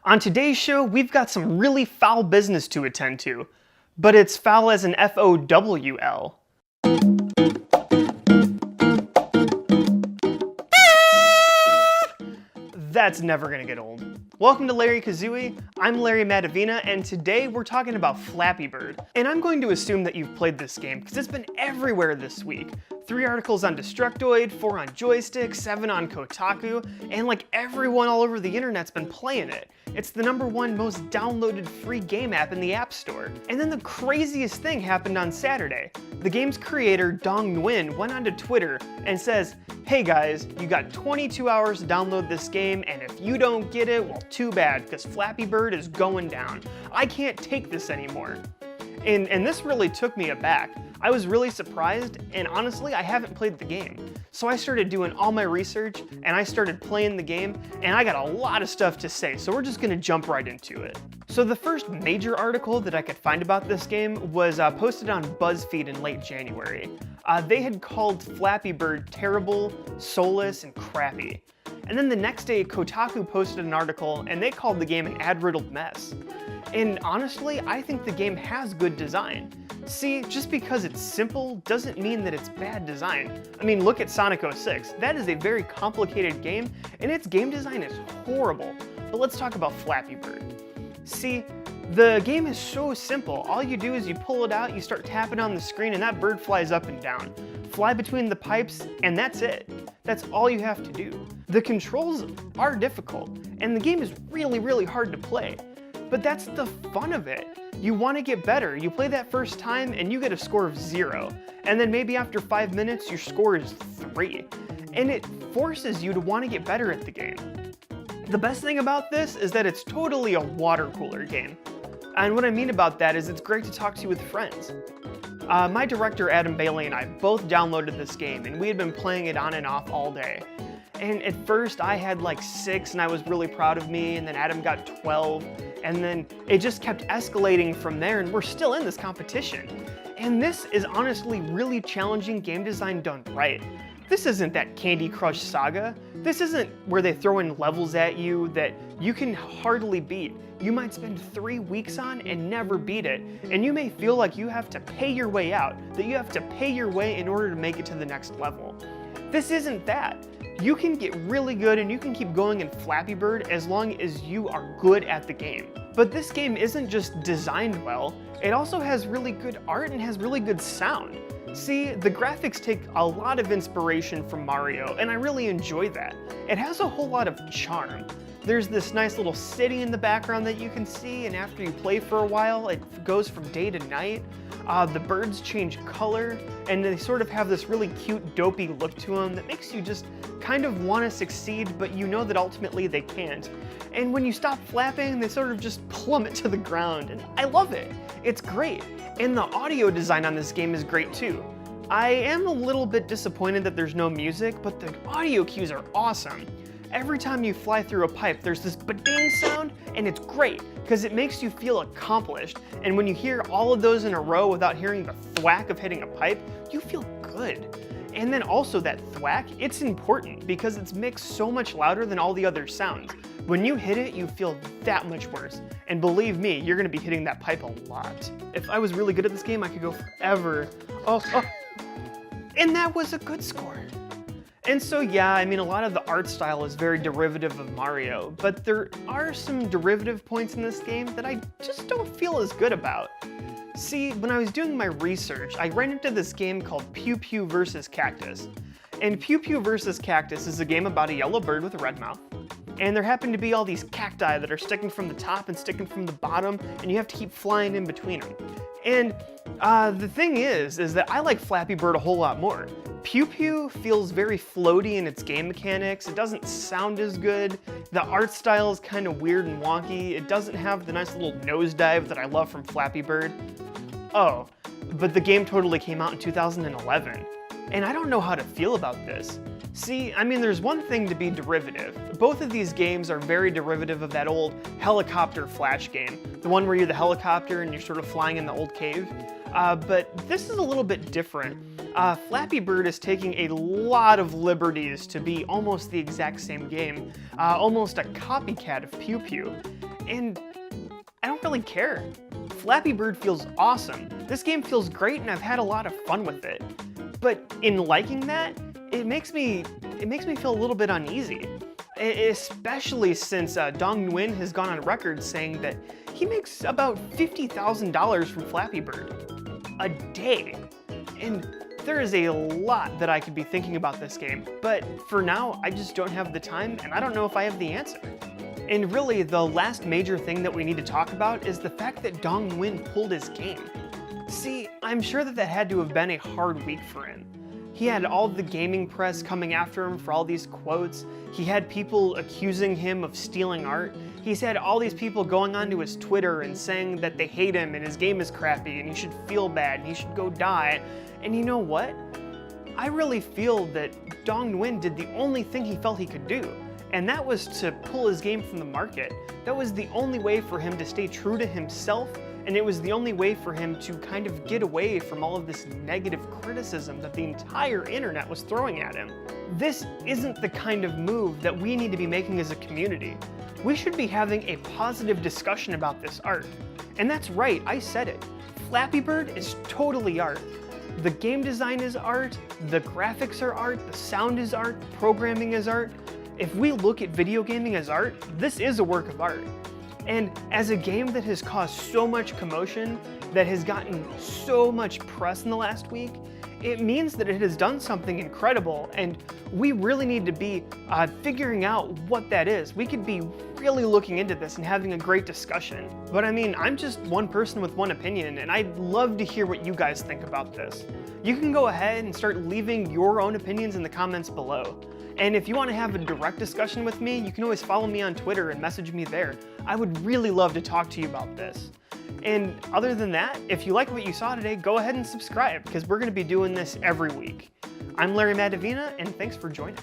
On today's show, we've got some really foul business to attend to, but it's foul as in F-O-W-L. That's never gonna get old. Welcome to Larry Kazooie. I'm Larry Madavina, and today we're talking about Flappy Bird. And I'm going to assume that you've played this game because it's been everywhere this week. 3 articles on Destructoid, 4 on Joystick, 7 on Kotaku, and like everyone all over the internet's been playing it. It's the #1 most downloaded free game app in the App Store. And then the craziest thing happened on Saturday. The game's creator, Dong Nguyen, went onto Twitter and says, "Hey guys, you got 22 hours to download this game, and if you don't get it, well, too bad, because Flappy Bird is going down. I can't take this anymore." And this really took me aback. I was really surprised, and honestly, I haven't played the game. So I started doing all my research, and I started playing the game, and I got a lot of stuff to say, so we're just gonna jump right into it. So the first major article that I could find about this game was posted on BuzzFeed in late January. They had called Flappy Bird terrible, soulless, and crappy. And then the next day, Kotaku posted an article, and they called the game an ad-riddled mess. And honestly, I think the game has good design. See, just because it's simple doesn't mean that it's bad design. I mean, look at Sonic 06. That is a very complicated game, and its game design is horrible. But let's talk about Flappy Bird. See, the game is so simple. All you do is you pull it out, you start tapping on the screen, and that bird flies up and down. Fly between the pipes, and that's it. That's all you have to do. The controls are difficult, and the game is really, really hard to play. But that's the fun of it. You want to get better. You play that first time and you get a score of 0. And then maybe after 5 minutes, your score is 3. And it forces you to want to get better at the game. The best thing about this is that it's totally a water cooler game. And what I mean about that is it's great to talk to with friends. My director, Adam Bailey, and I both downloaded this game, and we had been playing it on and off all day. And at first I had like 6 and I was really proud of me, and then Adam got 12, and then it just kept escalating from there, and we're still in this competition. And this is honestly really challenging game design done right. This isn't that Candy Crush Saga. This isn't where they throw in levels at you that you can hardly beat. You might spend 3 weeks on and never beat it, and you may feel like you have to pay your way out, that you have to pay your way in order to make it to the next level. This isn't that. You can get really good and you can keep going in Flappy Bird as long as you are good at the game. But this game isn't just designed well, it also has really good art and has really good sound. See, the graphics take a lot of inspiration from Mario, and I really enjoy that. It has a whole lot of charm. There's this nice little city in the background that you can see, and after you play for a while, it goes from day to night. The birds change color, and they sort of have this really cute, dopey look to them that makes you just kind of want to succeed, but you know that ultimately they can't. And when you stop flapping, they sort of just plummet to the ground, and I love it. It's great. And the audio design on this game is great too. I am a little bit disappointed that there's no music, but the audio cues are awesome. Every time you fly through a pipe, there's this ba-ding sound, and it's great, because it makes you feel accomplished. And when you hear all of those in a row without hearing the thwack of hitting a pipe, you feel good. And then also that thwack, it's important, because it's mixed so much louder than all the other sounds. When you hit it, you feel that much worse. And believe me, you're gonna be hitting that pipe a lot. If I was really good at this game, I could go forever. Oh. And that was a good score. And so yeah, I mean, a lot of the art style is very derivative of Mario, but there are some derivative points in this game that I just don't feel as good about. See, when I was doing my research, I ran into this game called Pew Pew vs. Cactus. And Pew Pew vs. Cactus is a game about a yellow bird with a red mouth. And there happen to be all these cacti that are sticking from the top and sticking from the bottom, and you have to keep flying in between them. And the thing is that I like Flappy Bird a whole lot more. Pew Pew feels very floaty in its game mechanics. It doesn't sound as good. The art style is kind of weird and wonky. It doesn't have the nice little nosedive that I love from Flappy Bird. Oh, but the game totally came out in 2011. And I don't know how to feel about this. See, I mean, there's one thing to be derivative. Both of these games are very derivative of that old helicopter Flash game, the one where you're the helicopter and you're sort of flying in the old cave. But this is a little bit different. Flappy Bird is taking a lot of liberties to be almost the exact same game, almost a copycat of Pew Pew. and I don't really care. Flappy Bird feels awesome. This game feels great and I've had a lot of fun with it. But in liking that, it makes me feel a little bit uneasy. Especially since Dong Nguyen has gone on record saying that he makes about $50,000 from Flappy Bird a day. And there is a lot that I could be thinking about this game, but for now, I just don't have the time and I don't know if I have the answer. And really, the last major thing that we need to talk about is the fact that Dong Nguyen pulled his game. See, I'm sure that had to have been a hard week for him. He had all the gaming press coming after him for all these quotes. He had people accusing him of stealing art. He's had all these people going onto his Twitter and saying that they hate him and his game is crappy and he should feel bad and he should go die. And you know what? I really feel that Dong Nguyen did the only thing he felt he could do, and that was to pull his game from the market. That was the only way for him to stay true to himself, and it was the only way for him to kind of get away from all of this negative criticism that the entire internet was throwing at him. This isn't the kind of move that we need to be making as a community. We should be having a positive discussion about this art. And that's right, I said it. Flappy Bird is totally art. The game design is art, the graphics are art, the sound is art, the programming is art. If we look at video gaming as art, this is a work of art. And as a game that has caused so much commotion, that has gotten so much press in the last week, it means that it has done something incredible, and we really need to be figuring out what that is. We could be really looking into this and having a great discussion. But I mean, I'm just one person with one opinion, and I'd love to hear what you guys think about this. You can go ahead and start leaving your own opinions in the comments below. And if you want to have a direct discussion with me, you can always follow me on Twitter and message me there. I would really love to talk to you about this. And other than that, if you like what you saw today, go ahead and subscribe, because we're going to be doing this every week. I'm Larry Madavina, and thanks for joining.